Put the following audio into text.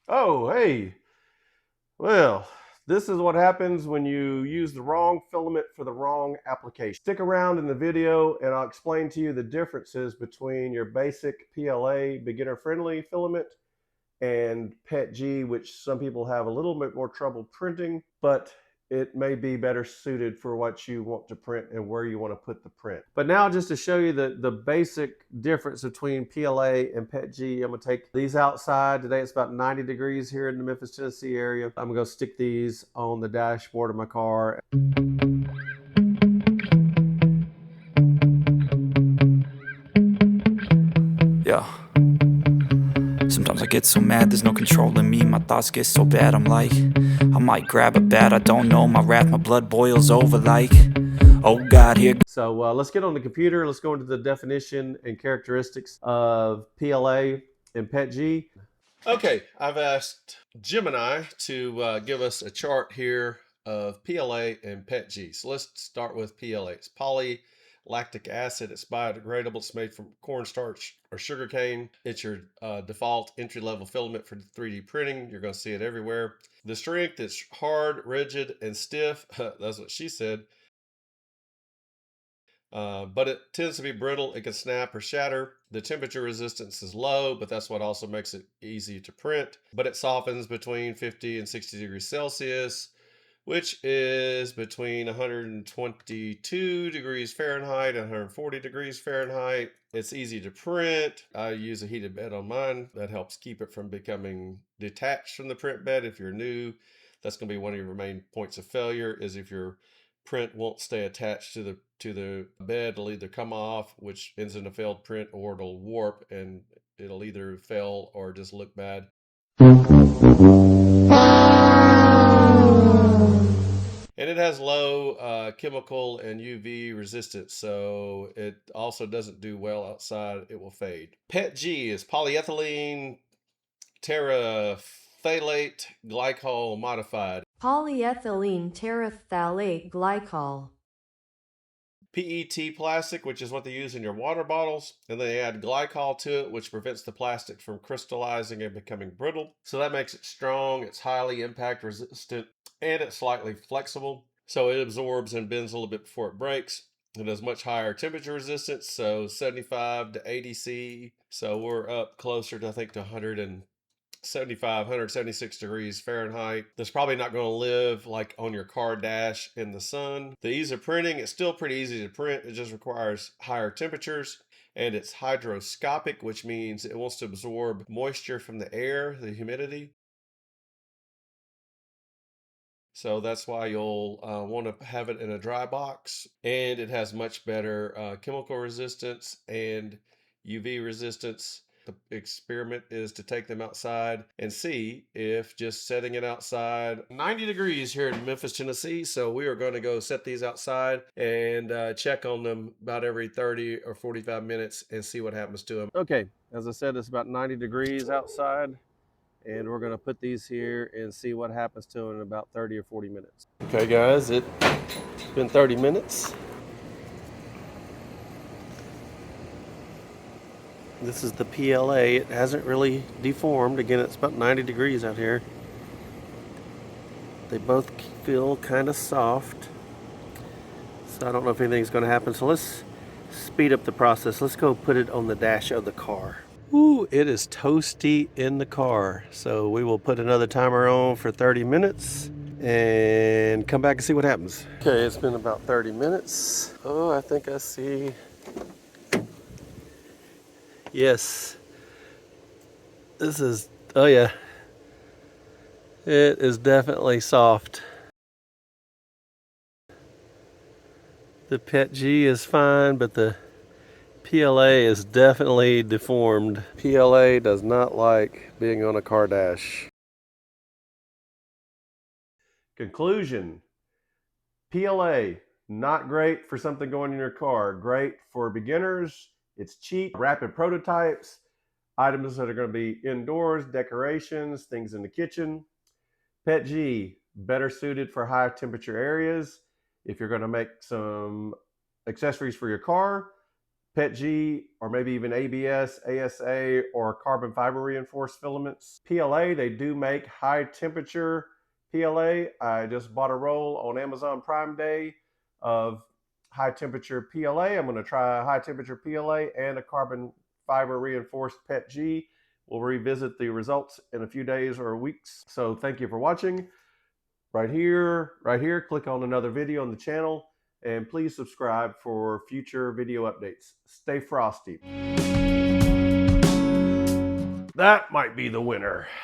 Oh, hey. Well, this is what happens when you use the wrong filament for the wrong application. Stick around in the video and I'll explain to you the differences between your basic PLA beginner friendly filament and PETG, which some people have a little bit more trouble printing, but it may be better suited for what you want to print and where you want to put the print. But now just to show you the basic difference between PLA and PETG, I'm going to take these outside. Today it's about 90 degrees here in the Memphis, Tennessee area. I'm going to go stick these on the dashboard of my car. Yeah. Sometimes I get so mad, there's no controlling me. My thoughts get so bad, I'm like, I might grab a bat, I don't know. My wrath, my blood boils over like, oh God, here. So let's get on the computer. Let's go into the definition and characteristics of PLA and PETG. Okay, I've asked Gemini to give us a chart here of PLA and PETG. So let's start with PLA. It's polylactic acid. It's biodegradable. It's made from cornstarch or sugarcane. It's your default entry-level filament for 3D printing. You're going to see it everywhere. The strength is hard, rigid, and stiff. That's what she said. But it tends to be brittle. It can snap or shatter. The temperature resistance is low, but that's what also makes it easy to print. But it softens between 50 and 60 degrees Celsius, which is between 122 degrees Fahrenheit and 140 degrees Fahrenheit. It's easy to print. I use a heated bed on mine. That helps keep it from becoming detached from the print bed. If you're new, that's going to be one of your main points of failure, is if your print won't stay attached to the bed. It'll either come off, which ends in a failed print, or it'll warp and it'll either fail or just look bad. And it has low chemical and UV resistance, so it also doesn't do well outside. It will fade. PETG is polyethylene terephthalate glycol-modified. Polyethylene terephthalate glycol. PET plastic, which is what they use in your water bottles, and they add glycol to it, which prevents the plastic from crystallizing and becoming brittle. So that makes it strong, it's highly impact resistant, and it's slightly flexible. So it absorbs and bends a little bit before it breaks. It has much higher temperature resistance, so 75 to 80 C. So we're up closer to, I think, to 175, 176 degrees Fahrenheit. That's probably not going to live like on your car dash in the sun. The ease of printing, it's still pretty easy to print. It just requires higher temperatures. And it's hydroscopic, which means it wants to absorb moisture from the air, the humidity. So that's why you'll want to have it in a dry box. And it has much better chemical resistance and UV resistance. The experiment is to take them outside and see if just setting it outside, 90 degrees here in Memphis, Tennessee. So we are going to go set these outside and check on them about every 30 or 45 minutes and see what happens to them. Okay, as I said, it's about 90 degrees outside, and we're going to put these here and see what happens to them in about 30 or 40 minutes. Okay guys, it's been 30 minutes. This is the PLA. It hasn't really deformed. Again, it's about 90 degrees out here. They both feel kind of soft. So I don't know if anything's going to happen. So let's speed up the process. Let's go put it on the dash of the car. Ooh, it is toasty in the car. So we will put another timer on for 30 minutes and come back and see what happens. Okay, it's been about 30 minutes. Oh, I think I see. Yes. This is, oh yeah. It is definitely soft. The PETG is fine, but the PLA is definitely deformed. PLA does not like being on a car dash. Conclusion: PLA, not great for something going in your car. Great for beginners. It's cheap, rapid prototypes, items that are going to be indoors, decorations, things in the kitchen. PETG, better suited for high temperature areas. If you're going to make some accessories for your car, PETG, or maybe even ABS, ASA, or carbon fiber reinforced filaments. PLA, they do make high temperature PLA. I just bought a roll on Amazon Prime Day of high temperature PLA. I'm going to try a high temperature PLA and a carbon fiber reinforced PETG. We'll revisit the results in a few days or weeks. So thank you for watching. Right here, click on another video on the channel, and please subscribe for future video updates. Stay frosty. That might be the winner.